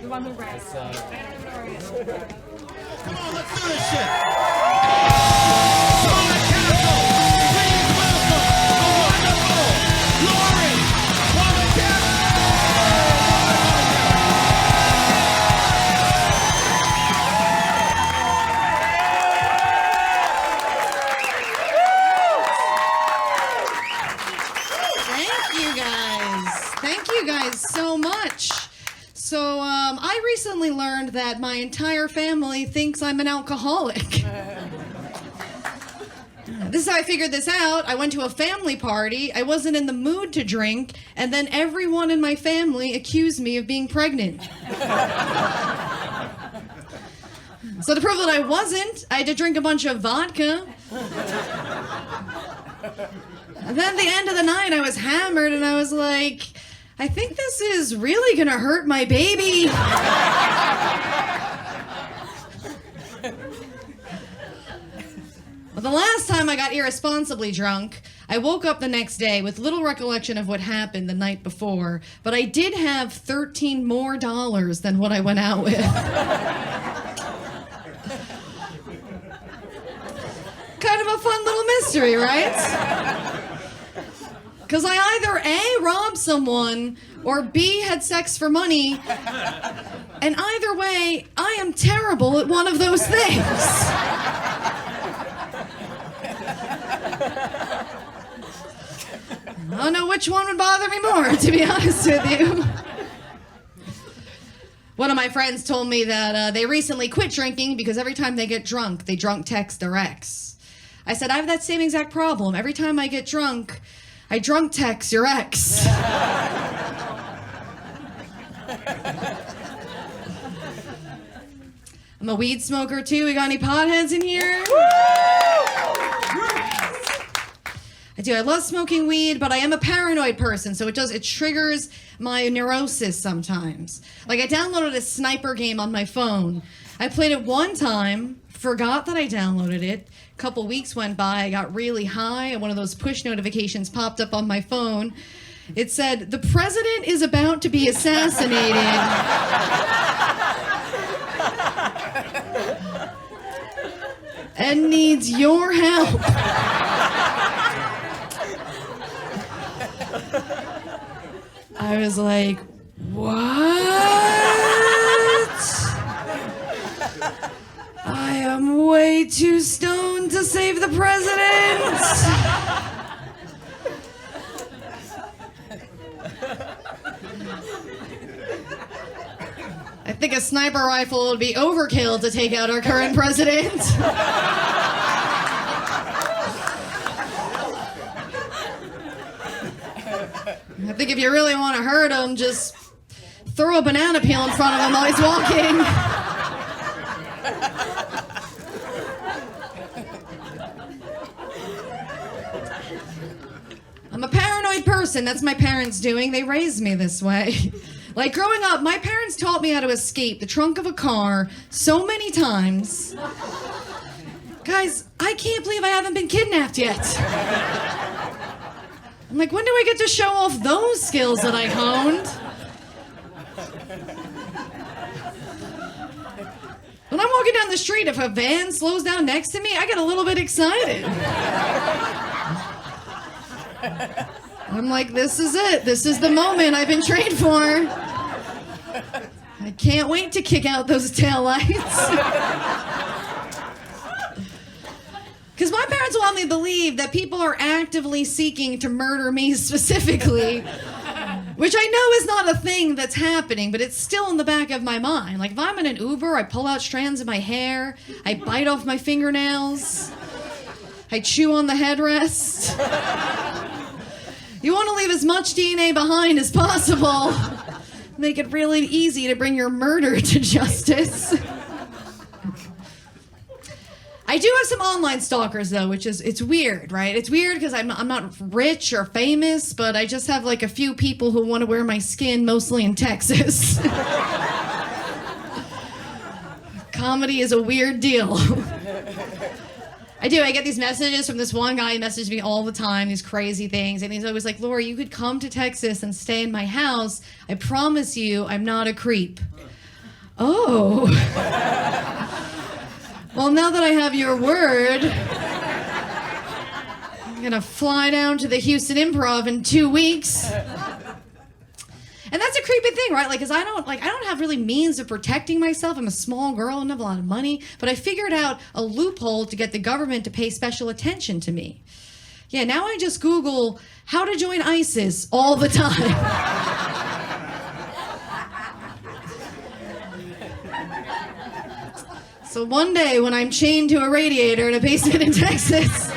The one who ran. Come on, let's do this shit. On the castle, please welcome the wonderful Louie, Palminteri. Thank you guys so much. So I recently learned that my entire family thinks I'm an alcoholic. This is how I figured this out. I went to a family party, I wasn't in the mood to drink, and then everyone in my family accused me of being pregnant. So to prove that I wasn't, I had to drink a bunch of vodka. And then at the end of the night, I was hammered, and I was like, I think this is really gonna hurt my baby. Well, the last time I got irresponsibly drunk, I woke up the next day with little recollection of what happened the night before, but I did have $13 more than what I went out with. Kind of a fun little mystery, right? Because I either A, robbed someone, or B, had sex for money. And either way, I am terrible at one of those things. I don't know which one would bother me more, to be honest with you. One of my friends told me that they recently quit drinking because every time they get drunk, they drunk text their ex. I said, I have that same exact problem. Every time I get drunk, I drunk text your ex. I'm a weed smoker too. We got any potheads in here? I do. I love smoking weed, but I am a paranoid person, so it triggers my neurosis sometimes. Like I downloaded a sniper game on my phone. I played it one time, forgot that I downloaded it. A couple weeks went by, I got really high, and one of those push notifications popped up on my phone. It said, "The president is about to be assassinated. And needs your help." I was like, what? I am way too stoned to save the president. I think a sniper rifle would be overkill to take out our current president. I think if you really want to hurt him, just throw a banana peel in front of him while he's walking. I'm a paranoid person. That's my parents doing. They raised me this way. Like growing up, my parents taught me how to escape the trunk of a car so many times. Guys, I can't believe I haven't been kidnapped yet. I'm like, when do I get to show off those skills that I honed? When I'm walking down the street, if a van slows down next to me, I get a little bit excited. I'm like, this is it. This is the moment I've been trained for. I can't wait to kick out those taillights. Because my parents want me to believe that people are actively seeking to murder me specifically, which I know is not a thing that's happening, but it's still in the back of my mind. Like if I'm in an Uber, I pull out strands of my hair, I bite off my fingernails, I chew on the headrest. You want to leave as much DNA behind as possible. Make it really easy to bring your murder to justice. I do have some online stalkers though, which is, it's weird, right? It's weird because I'm not rich or famous, but I just have like a few people who want to wear my skin, mostly in Texas. Comedy is a weird deal. I do. I get these messages from this one guy who messages me all the time, these crazy things. And he's always like, Laura, you could come to Texas and stay in my house. I promise you I'm not a creep. Oh. Well, now that I have your word, I'm gonna fly down to the Houston Improv in 2 weeks. And that's a creepy thing, right? Like, cause I don't have really means of protecting myself. I'm a small girl, I don't have a lot of money, but I figured out a loophole to get the government to pay special attention to me. Yeah, now I just Google how to join ISIS all the time. So one day when I'm chained to a radiator in a basement in Texas,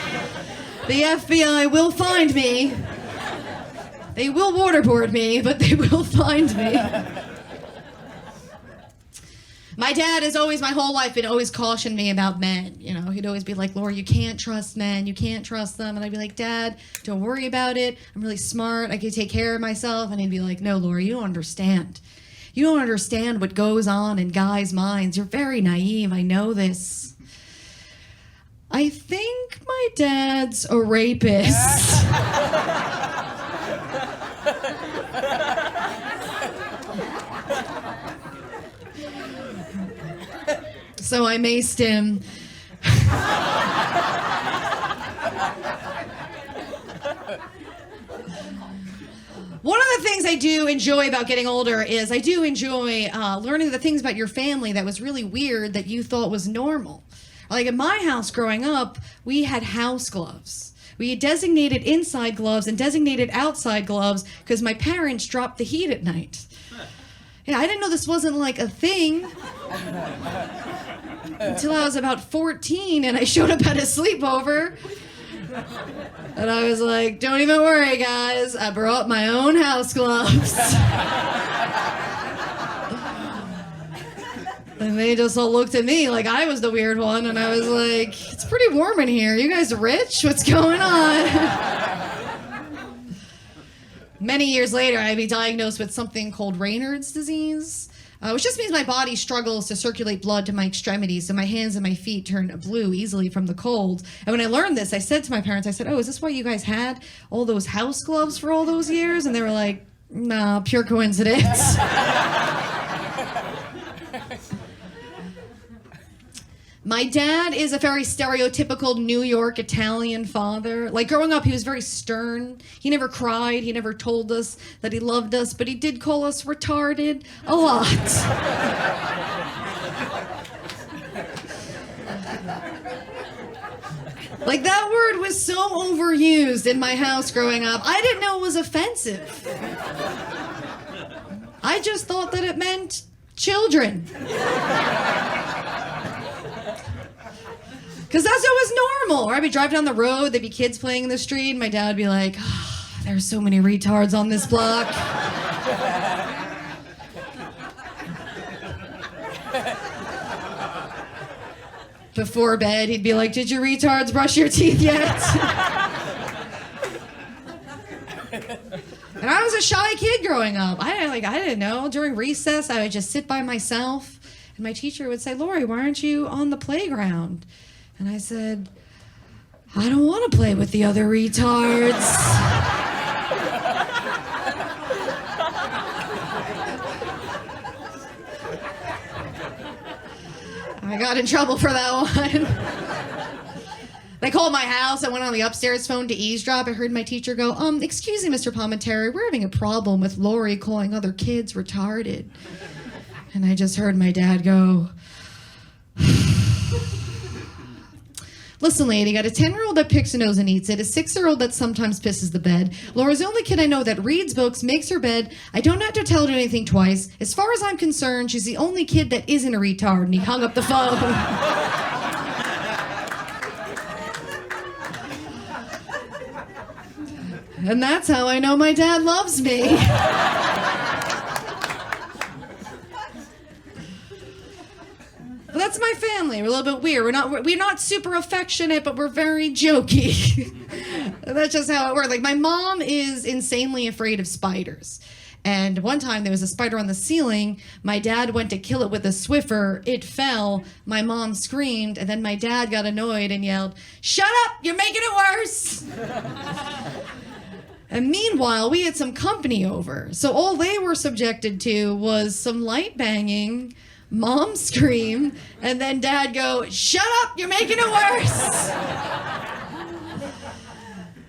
the FBI will find me. They will waterboard me, but they will find me. My dad has always, my whole life, been always cautioned me about men. You know, he'd always be like, Laura, you can't trust men. You can't trust them. And I'd be like, Dad, don't worry about it. I'm really smart. I can take care of myself. And he'd be like, no, Laura, you don't understand. You don't understand what goes on in guys' minds. You're very naive. I know this. I think my dad's a rapist. So I maced him. One of the things I do enjoy about getting older is I do enjoy learning the things about your family that was really weird that you thought was normal. Like in my house growing up, we had house gloves. We had designated inside gloves and designated outside gloves because my parents dropped the heat at night. Yeah, I didn't know this wasn't like a thing until I was about 14 and I showed up at a sleepover. And I was like, don't even worry, guys. I brought my own house gloves. And they just all looked at me like I was the weird one. And I was like, it's pretty warm in here. You guys rich? What's going on? Many years later, I'd be diagnosed with something called Raynaud's disease, which just means my body struggles to circulate blood to my extremities, so my hands and my feet turn blue easily from the cold. And when I learned this, I said to my parents, I said, oh, is this why you guys had all those house gloves for all those years? And they were like, nah, pure coincidence. My dad is a very stereotypical New York Italian father. Like growing up, he was very stern. He never cried. He never told us that he loved us, but he did call us retarded a lot. Like that word was so overused in my house growing up. I didn't know it was offensive. I just thought that it meant children. Because that's what was normal. Or I'd be driving down the road, there'd be kids playing in the street, and my dad would be like, oh, there's so many retards on this block. Before bed, he'd be like, did you retards brush your teeth yet? And I was a shy kid growing up. I didn't know. During recess, I would just sit by myself, and my teacher would say, Lori, why aren't you on the playground? And I said, I don't want to play with the other retards. I got in trouble for that one. They called my house. I went on the upstairs phone to eavesdrop. I heard my teacher go, excuse me, Mr. Palminteri, we're having a problem with Lori calling other kids retarded. And I just heard my dad go, listen, lady, got a 10-year-old that picks her nose and eats it, a 6-year-old that sometimes pisses the bed. Laura's the only kid I know that reads books, makes her bed. I don't have to tell her to do anything twice. As far as I'm concerned, she's the only kid that isn't a retard. And he hung up the phone. And that's how I know my dad loves me. But that's my family. We're a little bit weird. We're not super affectionate, but we're very jokey. That's just how it works. Like my mom is insanely afraid of spiders. And one time there was a spider on the ceiling. My dad went to kill it with a Swiffer. It fell. My mom screamed, and then my dad got annoyed and yelled, "Shut up! You're making it worse!" And meanwhile, we had some company over. So all they were subjected to was some light banging Mom scream, and then Dad go, "Shut up, you're making it worse."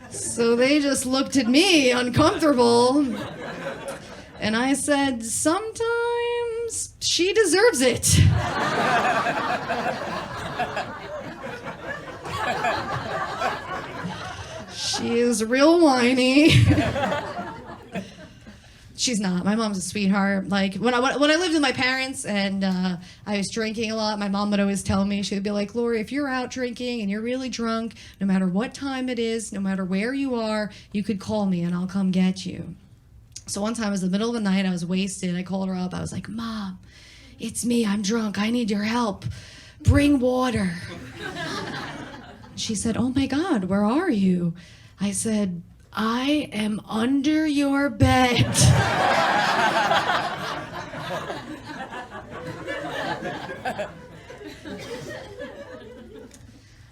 So they just looked at me, uncomfortable, and I said, "Sometimes she deserves it." She is real whiny. She's not. My mom's a sweetheart. Like, when I lived with my parents and I was drinking a lot, my mom would always tell me, she would be like, "Lori, if you're out drinking and you're really drunk, no matter what time it is, no matter where you are, you could call me and I'll come get you." So one time it was the middle of the night, I was wasted. I called her up. I was like, "Mom, it's me. I'm drunk. I need your help. Bring water." She said, "Oh my God, where are you?" I said, "I am under your bed."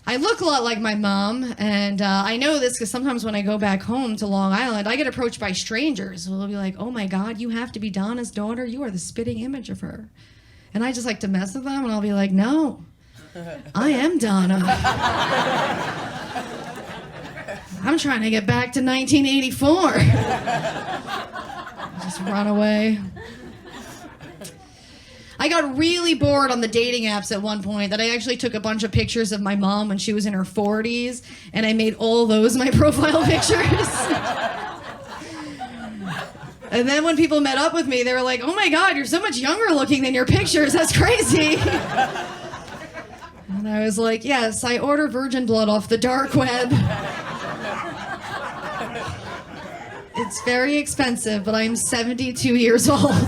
I look a lot like my mom, and I know this because sometimes when I go back home to Long Island, I get approached by strangers who will be like, "Oh my God, you have to be Donna's daughter? You are the spitting image of her." And I just like to mess with them, and I'll be like, "No, I am Donna. I'm trying to get back to 1984. Just run away. I got really bored on the dating apps at one point that I actually took a bunch of pictures of my mom when she was in her 40s, and I made all those my profile pictures. And then when people met up with me, they were like, "Oh my God, you're so much younger looking than your pictures. That's crazy." And I was like, "Yes, I order virgin blood off the dark web. It's very expensive, but I'm 72 years old."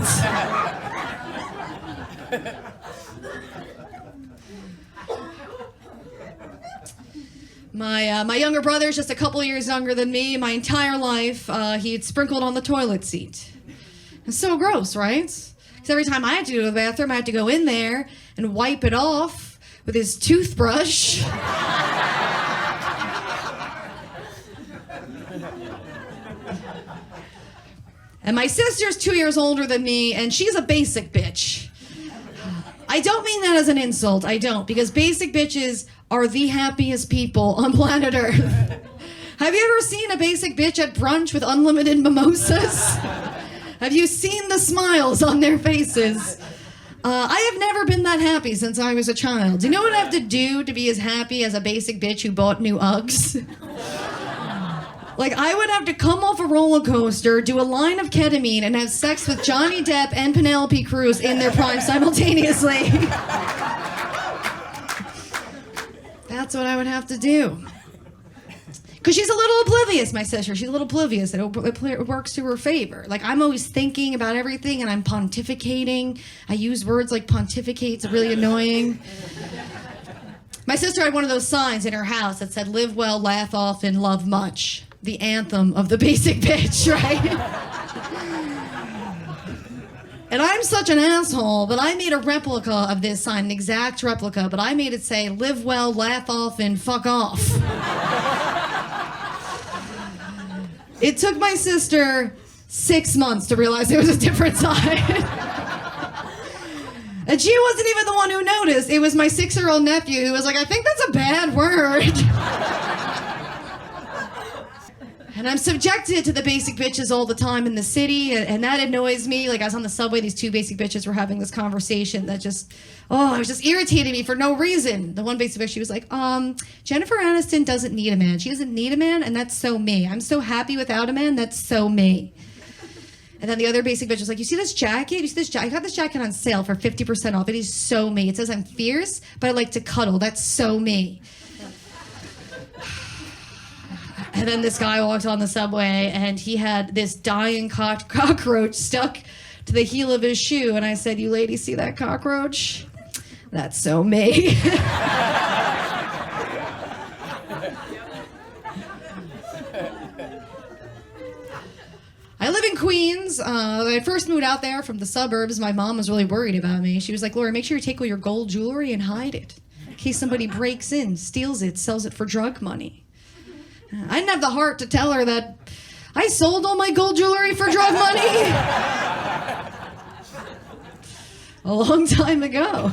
My younger brother is just a couple years younger than me. My entire life, he had sprinkled on the toilet seat. It's so gross, right? Because every time I had to go to the bathroom, I had to go in there and wipe it off with his toothbrush. And my sister's 2 years older than me, and she's a basic bitch. I don't mean that as an insult, I don't, because basic bitches are the happiest people on planet Earth. Have you ever seen a basic bitch at brunch with unlimited mimosas? Have you seen the smiles on their faces? I have never been that happy since I was a child. Do you know what I have to do to be as happy as a basic bitch who bought new Uggs? Like, I would have to come off a roller coaster, do a line of ketamine, and have sex with Johnny Depp and Penelope Cruz in their prime simultaneously. That's what I would have to do. Because she's a little oblivious, my sister. She's a little oblivious. It works to her favor. Like, I'm always thinking about everything, and I'm pontificating. I use words like pontificate. It's really annoying. My sister had one of those signs in her house that said, "Live well, laugh often, love much." The anthem of the basic bitch, right? And I'm such an asshole, but I made a replica of this sign, an exact replica, but I made it say, "Live well, laugh often, fuck off." It took my sister 6 months to realize it was a different sign. And she wasn't even the one who noticed. It was my 6-year-old nephew who was like, "I think that's a bad word." And I'm subjected to the basic bitches all the time in the city, and that annoys me. Like, I was on the subway, these two basic bitches were having this conversation that just, it was just irritating me for no reason. The one basic bitch, she was like, "Jennifer Aniston doesn't need a man. She doesn't need a man, and that's so me. I'm so happy without a man, that's so me." And then the other basic bitch was like, "You see this jacket? You see this jacket? I got this jacket on sale for 50% off. It is so me. It says I'm fierce, but I like to cuddle. That's so me." And then this guy walked on the subway, and he had this dying cockroach stuck to the heel of his shoe. And I said, "You ladies see that cockroach? That's so me." I live in Queens. When I first moved out there from the suburbs, my mom was really worried about me. She was like, "Lori, make sure you take all your gold jewelry and hide it in case somebody breaks in, steals it, sells it for drug money." I didn't have the heart to tell her that I sold all my gold jewelry for drug money. a long time ago.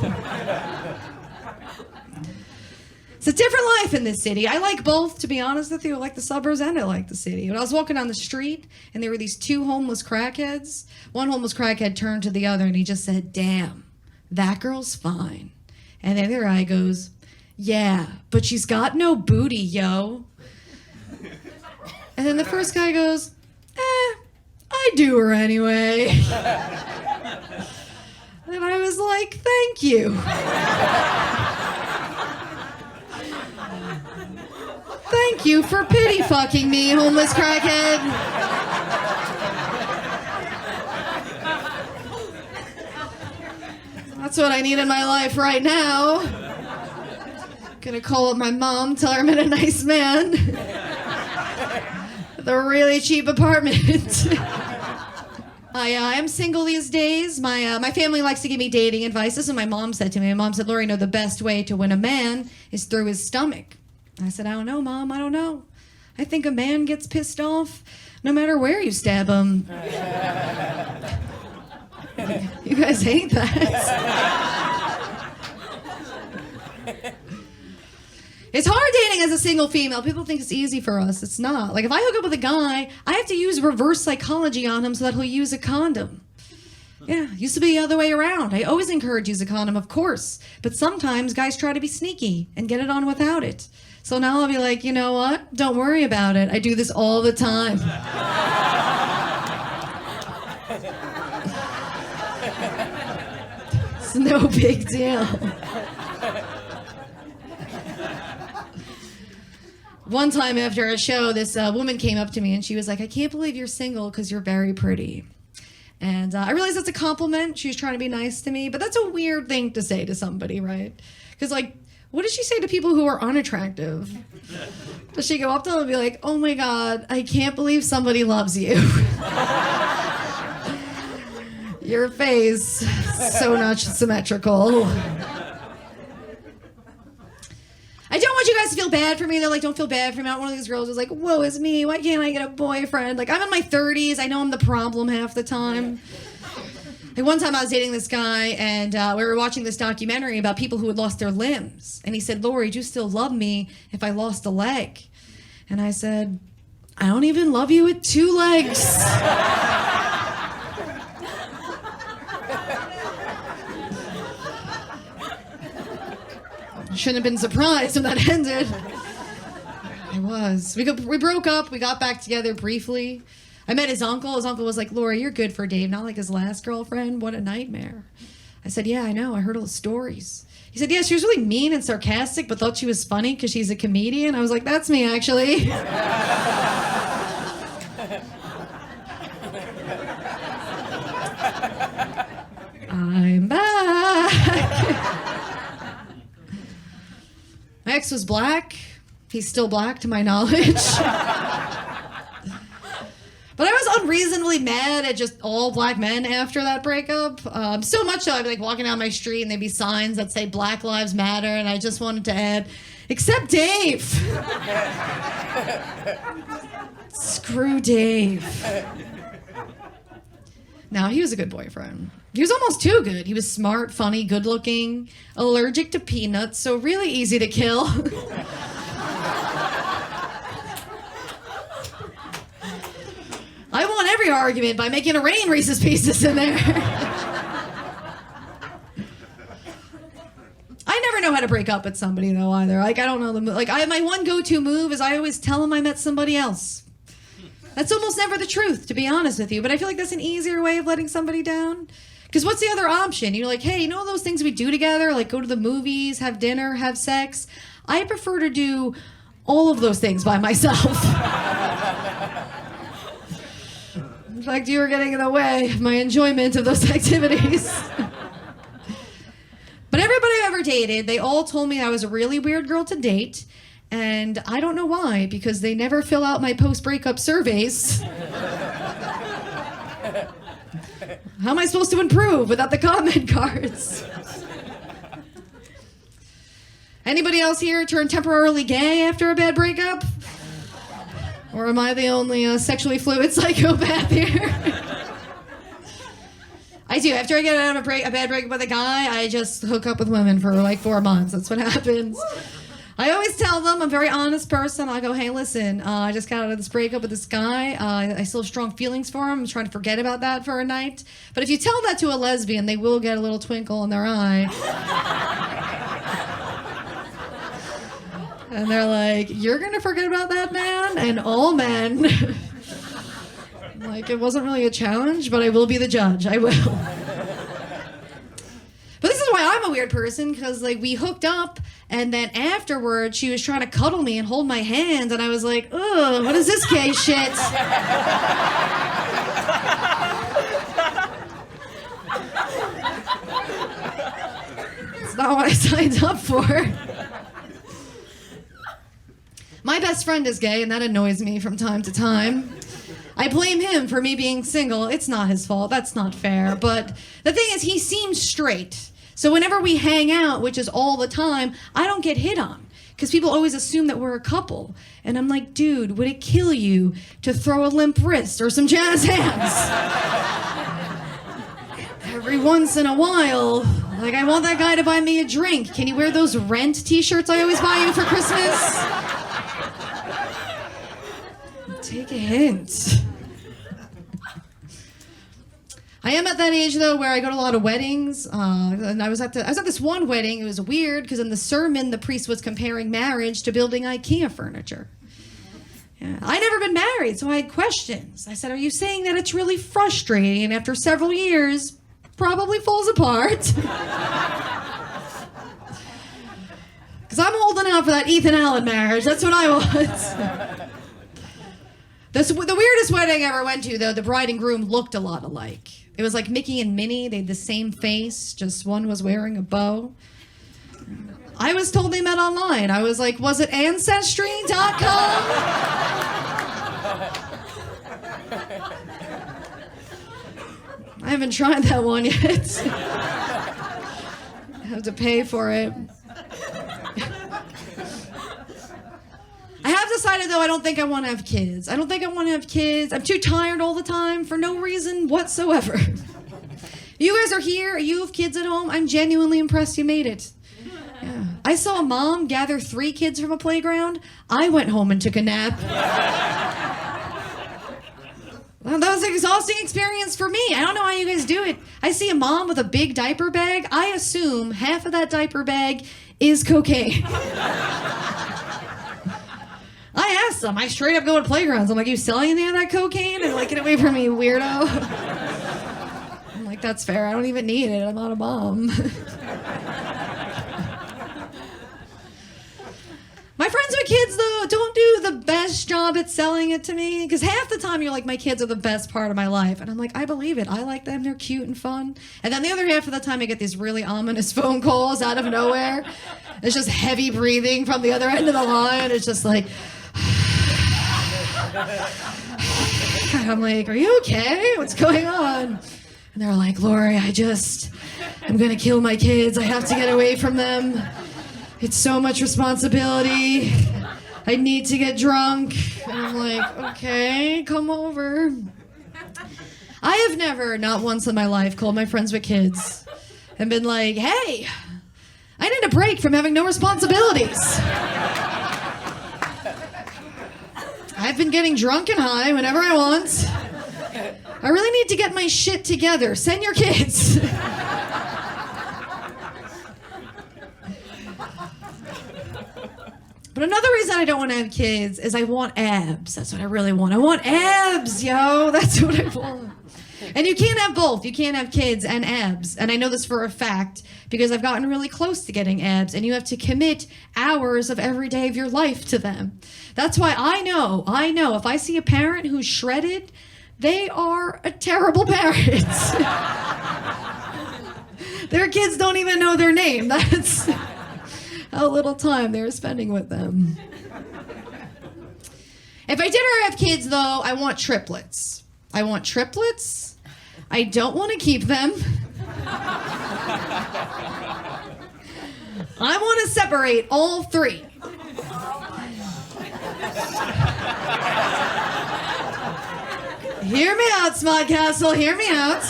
It's a different life in this city. I like both, to be honest with you. I like the suburbs and I like the city. When I was walking down the street and there were these two homeless crackheads, one homeless crackhead turned to the other and he just said, "Damn, that girl's fine." And the other guy goes, "Yeah, but she's got no booty, yo." And then the first guy goes, "I do her anyway." And I was like, "Thank you. Thank you for pity fucking me, homeless crackhead." That's what I need in my life right now. Gonna call up my mom, tell her I met a nice man. With a really cheap apartment. I'm single these days. My family likes to give me dating advice. This is what my mom said to me. My mom said, "Laurie, the best way to win a man is through his stomach." I said, "I don't know, Mom, I don't know. I think a man gets pissed off no matter where you stab him." You guys hate that. It's hard dating as a single female. People think it's easy for us. It's not. Like, if I hook up with a guy, I have to use reverse psychology on him so that he'll use a condom. Yeah, used to be the other way around. I always encourage use a condom, of course. But sometimes guys try to be sneaky and get it on without it. So now I'll be like, "You know what? Don't worry about it. I do this all the time." It's no big deal. One time after a show, this woman came up to me and she was like, "I can't believe you're single because you're very pretty." And I realized that's a compliment. She was trying to be nice to me, but that's a weird thing to say to somebody, right? Because, like, what does she say to people who are unattractive? Does she go up to them and be like, "Oh my God, I can't believe somebody loves you. Your face, so not symmetrical." I don't want you guys to feel bad for me. They're like, "Don't feel bad for me." I'm not one of these girls who's like, "Woe is me. Why can't I get a boyfriend?" Like, I'm in my 30s. I know I'm the problem half the time. Like, one time I was dating this guy and we were watching this documentary about people who had lost their limbs. And he said, "Laurie, do you still love me if I lost a leg?" And I said, "I don't even love you with two legs." Shouldn't have been surprised when that ended. I was. We broke up. We got back together briefly. I met his uncle. His uncle was like, "Laurie, you're good for Dave, not like his last girlfriend. What a nightmare." I said, "Yeah, I know. I heard all the stories." He said, "Yeah, she was really mean and sarcastic, but thought she was funny because she's a comedian." I was like, "That's me, actually." I'm back. My ex was black. He's still black to my knowledge. But I was unreasonably mad at just all black men after that breakup. So much so I'd be like walking down my street and there'd be signs that say Black Lives Matter, and I just wanted to add, "Except Dave." Screw Dave. No, he was a good boyfriend. He was almost too good. He was smart, funny, good-looking, allergic to peanuts, so really easy to kill. I won every argument by making it rain Reese's Pieces in there. I never know how to break up with somebody, though, either. Like, I don't know the move. Like, my one go-to move is I always tell them I met somebody else. That's almost never the truth, to be honest with you, but I feel like that's an easier way of letting somebody down. Because what's the other option? You're like, "Hey, you know those things we do together? Like go to the movies, have dinner, have sex?" I prefer to do all of those things by myself. In fact, you were getting in the way of my enjoyment of those activities. But everybody I've ever dated, they all told me I was a really weird girl to date. And I don't know why, because they never fill out my post-breakup surveys. How am I supposed to improve without the comment cards? Anybody else here turn temporarily gay after a bad breakup? Or am I the only sexually fluid psychopath here? I I do. After I get out of a bad breakup with a guy, I just hook up with women for like 4 months. That's what happens. I always tell them, I'm a very honest person. I go, hey, listen, I just got out of this breakup with this guy. I still have strong feelings for him. I'm trying to forget about that for a night. But if you tell that to a lesbian, they will get a little twinkle in their eye. And they're like, you're going to forget about that man? And all men. Like, it wasn't really a challenge, but I will be the judge. I will. But this is why I'm a weird person, because, like, we hooked up, and then afterwards, she was trying to cuddle me and hold my hand, and I was like, ugh, what is this gay shit? It's not what I signed up for. My best friend is gay, and that annoys me from time to time. I blame him for me being single. It's not his fault. That's not fair. But the thing is, he seems straight. So whenever we hang out, which is all the time, I don't get hit on. Because people always assume that we're a couple. And I'm like, dude, would it kill you to throw a limp wrist or some jazz hands? Every once in a while. Like, I want that guy to buy me a drink. Can you wear those Rent t-shirts I always buy you for Christmas? Take a hint. I am at that age, though, where I go to a lot of weddings. And I was at this one wedding. It was weird, because in the sermon, the priest was comparing marriage to building IKEA furniture. Yeah. I'd never been married, so I had questions. I said, are you saying that it's really frustrating, and after several years, probably falls apart? Because I'm holding out for that Ethan Allen marriage. That's what I want. The weirdest wedding I ever went to, though, the bride and groom looked a lot alike. It was like Mickey and Minnie. They had the same face, just one was wearing a bow. I was told they met online. I was like, was it Ancestry.com? I haven't tried that one yet. I have to pay for it. I have decided, though, I don't think I want to have kids. I don't think I want to have kids. I'm too tired all the time for no reason whatsoever. You guys are here. You have kids at home. I'm genuinely impressed you made it. Yeah. I saw a mom gather 3 kids from a playground. I went home and took a nap. Well, that was an exhausting experience for me. I don't know how you guys do it. I see a mom with a big diaper bag. I assume half of that diaper bag is cocaine. I asked them. I straight up go to playgrounds. I'm like, you selling any of that cocaine? And they're like, get away from me, weirdo. I'm like, that's fair. I don't even need it. I'm not a mom. My friends with kids, though, don't do the best job at selling it to me. Because half the time you're like, my kids are the best part of my life. And I'm like, I believe it. I like them. They're cute and fun. And then the other half of the time I get these really ominous phone calls out of nowhere. It's just heavy breathing from the other end of the line. It's just like... I'm like, are you okay? What's going on? And they're like, Lori, I'm gonna kill my kids. I have to get away from them. It's so much responsibility. I need to get drunk. And I'm like, okay, come over. I have never, not once in my life, called my friends with kids and been like, hey, I need a break from having no responsibilities. I've been getting drunk and high whenever I want. I really need to get my shit together. Send your kids. But another reason I don't want to have kids is I want abs. That's what I really want. I want abs, yo. That's what I want. And you can't have both. You can't have kids and abs. And I know this for a fact because I've gotten really close to getting abs, and you have to commit hours of every day of your life to them. That's why I know, if I see a parent who's shredded, they are a terrible parent. Their kids don't even know their name. That's how little time they're spending with them. If I did ever have kids, though, I want triplets. I don't want to keep them. I want to separate all 3. Hear me out, Smodcastle. Hear me out.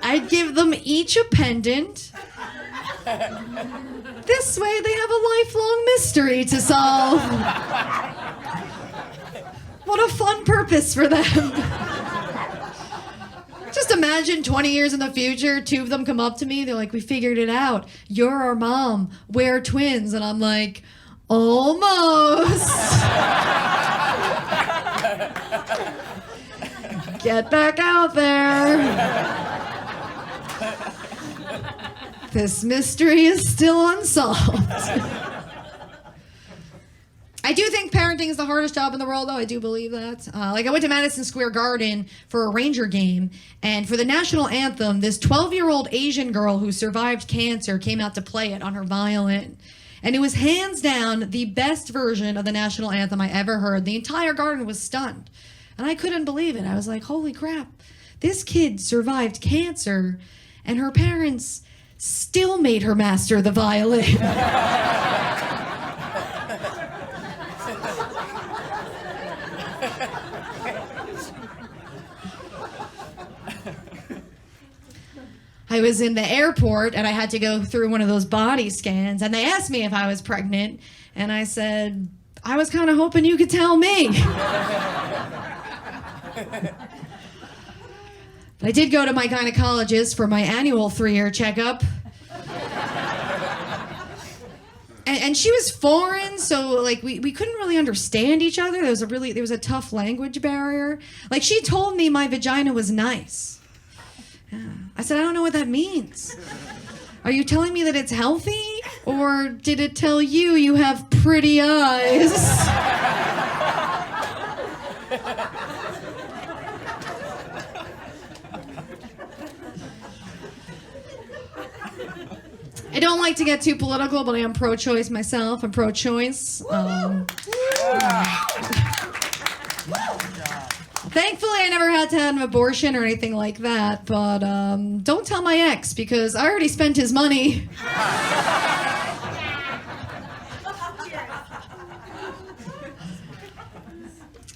I'd give them each a pendant. This way they have a lifelong mystery to solve. What a fun purpose for them. Just imagine 20 years in the future, two of them come up to me. They're like, we figured it out. You're our mom. We're twins. And I'm like, almost. Get back out there. This mystery is still unsolved. I do think parenting is the hardest job in the world, though. I do believe that. I went to Madison Square Garden for a Ranger game, and for the national anthem, this 12-year-old Asian girl who survived cancer came out to play it on her violin. And it was hands down the best version of the national anthem I ever heard. The entire garden was stunned. And I couldn't believe it. I was like, holy crap, this kid survived cancer, and her parents still made her master the violin. I was in the airport and I had to go through one of those body scans, and they asked me if I was pregnant, and I said, I was kind of hoping you could tell me. But I did go to my gynecologist for my annual 3-year checkup. And she was foreign, so like we couldn't really understand each other. There was a tough language barrier. Like, she told me my vagina was nice. Yeah. I said, I don't know what that means. Are you telling me that it's healthy? Or did it tell you you have pretty eyes? I don't like to get too political, but I am pro-choice myself. I'm pro-choice. Thankfully, I never had to have an abortion or anything like that, but don't tell my ex, because I already spent his money.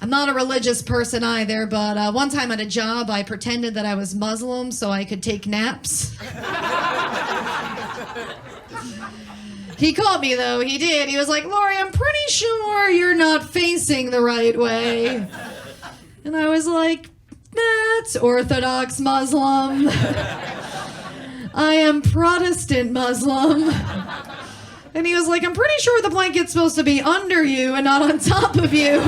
I'm not a religious person either, but one time at a job, I pretended that I was Muslim so I could take naps. He caught me, though. He did. He was like, Lori, I'm pretty sure you're not facing the right way. And I was like, that's Orthodox Muslim. I am Protestant Muslim. And he was like, I'm pretty sure the blanket's supposed to be under you and not on top of you.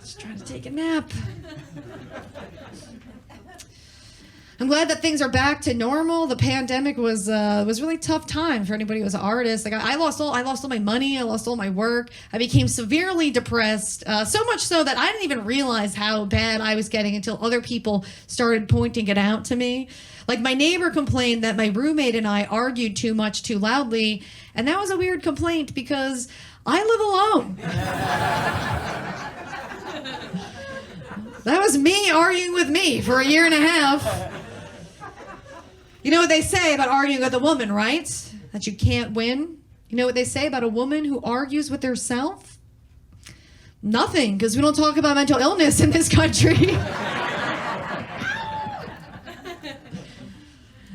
Just trying to take a nap. I'm glad that things are back to normal. The pandemic was really tough time for anybody who was an artist. Like, I lost all my money. I lost all my work. I became severely depressed, so much so that I didn't even realize how bad I was getting until other people started pointing it out to me. Like, my neighbor complained that my roommate and I argued too much, too loudly, and that was a weird complaint because I live alone. That was me arguing with me for 1.5 years. You know what they say about arguing with a woman, right? That you can't win. You know what they say about a woman who argues with herself? Nothing, because we don't talk about mental illness in this country.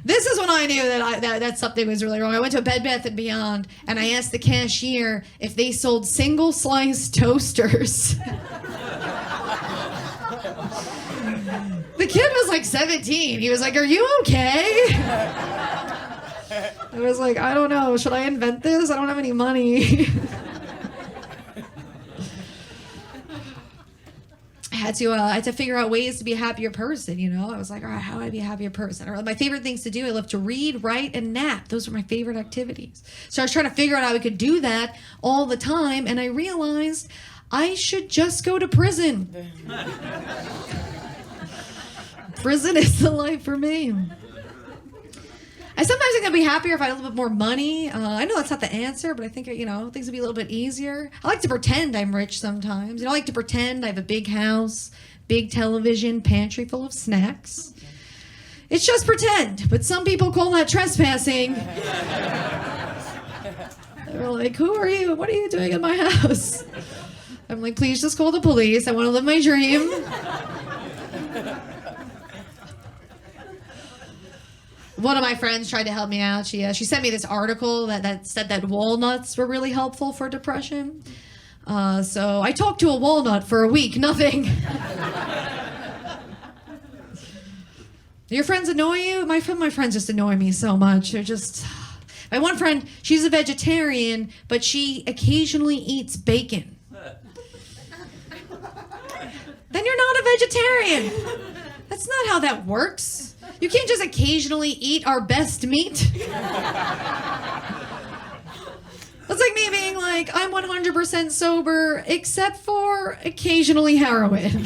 This is when I knew that something was really wrong. I went to a Bed Bath & Beyond, and I asked the cashier if they sold single-slice toasters. The kid was like 17. He was like, are you okay? I was like, I don't know. Should I invent this? I don't have any money. I had to figure out ways to be a happier person, you know? I was like, all right, how do I be a happier person? Or my favorite things to do, I love to read, write, and nap. Those were my favorite activities. So I was trying to figure out how I could do that all the time, and I realized I should just go to prison. Prison is the life for me. I sometimes think I'd be happier if I had a little bit more money. I know that's not the answer, but I think, you know, things would be a little bit easier. I like to pretend I'm rich sometimes. You know, I like to pretend I have a big house, big television, pantry full of snacks. It's just pretend, but some people call that trespassing. They're like, who are you? What are you doing in my house? I'm like, please just call the police. I want to live my dream. One of my friends tried to help me out. She sent me this article that said that walnuts were really helpful for depression. So I talked to a walnut for a week, nothing. Your friends annoy you? My friends just annoy me so much. They're just... My one friend, she's a vegetarian, but she occasionally eats bacon. Then you're not a vegetarian. That's not how that works. You can't just occasionally eat our best meat. That's like me being like, I'm 100% sober, except for occasionally heroin.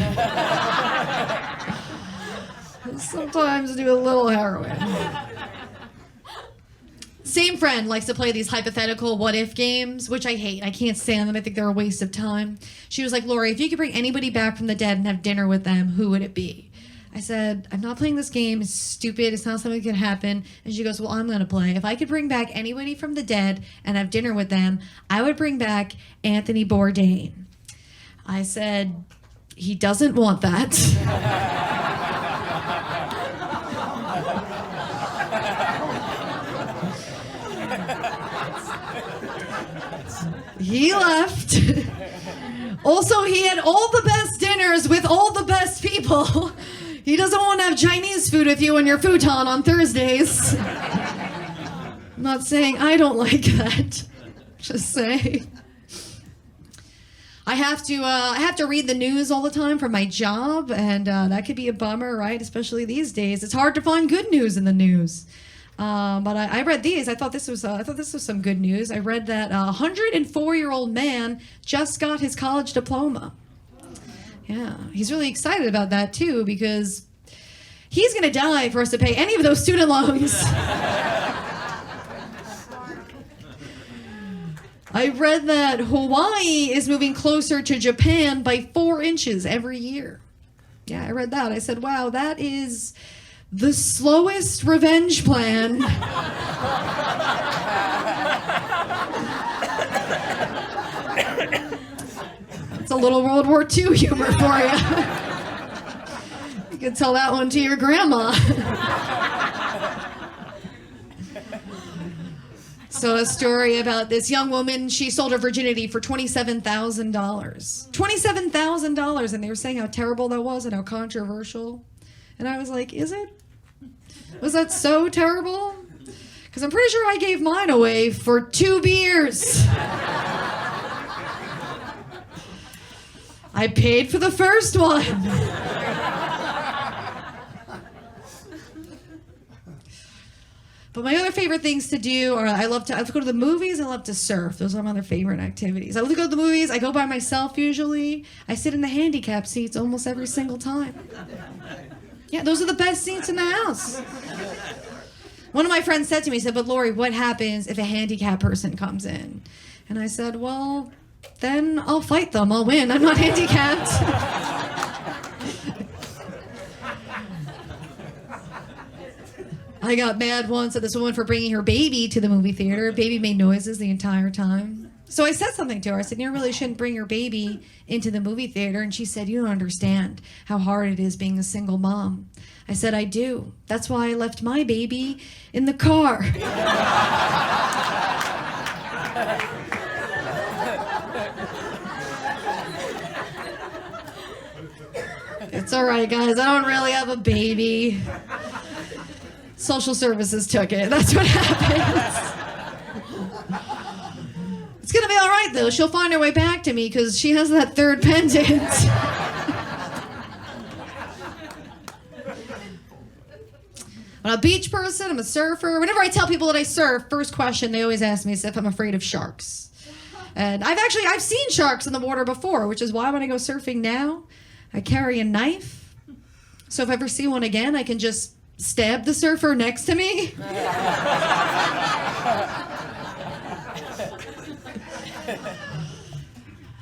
Sometimes do a little heroin. Same friend likes to play these hypothetical what-if games, which I hate. I can't stand them. I think they're a waste of time. She was like, Lori, if you could bring anybody back from the dead and have dinner with them, who would it be? I said, I'm not playing this game. It's stupid. It's not something that can happen. And she goes, well, I'm going to play. If I could bring back anybody from the dead and have dinner with them, I would bring back Anthony Bourdain. I said, he doesn't want that. He left. Also, he had all the best dinners with all the best people. He doesn't want to have Chinese food with you on your futon on Thursdays. I'm not saying I don't like that. Just saying. I have to read the news all the time for my job, and that could be a bummer, right? Especially these days. It's hard to find good news in the news. But I read these. I thought this was some good news. I read that a 104-year-old man just got his college diploma. Yeah, he's really excited about that too because he's gonna die for us to pay any of those student loans. I read that Hawaii is moving closer to Japan by 4 inches every year. Yeah, I read that. I said, wow, that is the slowest revenge plan. It's a little World War II humor for you. You could tell that one to your grandma. So a story about this young woman, she sold her virginity for $27,000. $27,000, and they were saying how terrible that was and how controversial. And I was like, is it? Was that so terrible? Because I'm pretty sure I gave mine away for 2 beers. I paid for the first one. But my other favorite things to do are I love to go to the movies and I love to surf. Those are my other favorite activities. I love to go to the movies. I go by myself usually. I sit in the handicap seats almost every single time. Yeah, those are the best seats in the house. One of my friends said to me, he said, but Lori, what happens if a handicapped person comes in? And I said, well, then I'll fight them. I'll win. I'm not handicapped. I got mad once at this woman for bringing her baby to the movie theater. Baby made noises the entire time. So I said something to her. I said, you really shouldn't bring your baby into the movie theater. And she said, you don't understand how hard it is being a single mom. I said, I do. That's why I left my baby in the car. It's all right, guys. I don't really have a baby. Social services took it. That's what happens. It's gonna be all right, though. She'll find her way back to me because she has that third pendant. I'm a beach person. I'm a surfer. Whenever I tell people that I surf, first question they always ask me is if I'm afraid of sharks. And I've seen sharks in the water before, which is why when I go surfing now, I carry a knife. So if I ever see one again, I can just stab the surfer next to me.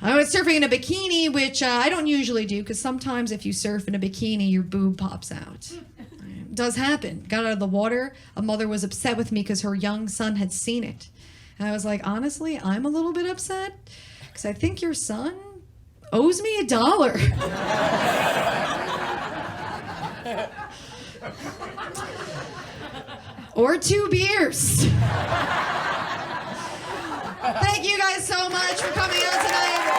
I went surfing in a bikini, which I don't usually do, because sometimes if you surf in a bikini, your boob pops out. It does happen. Got out of the water. A mother was upset with me because her young son had seen it. And I was like, honestly, I'm a little bit upset, because I think your son owes me $1. Or 2 beers. Thank you guys so much for coming out tonight.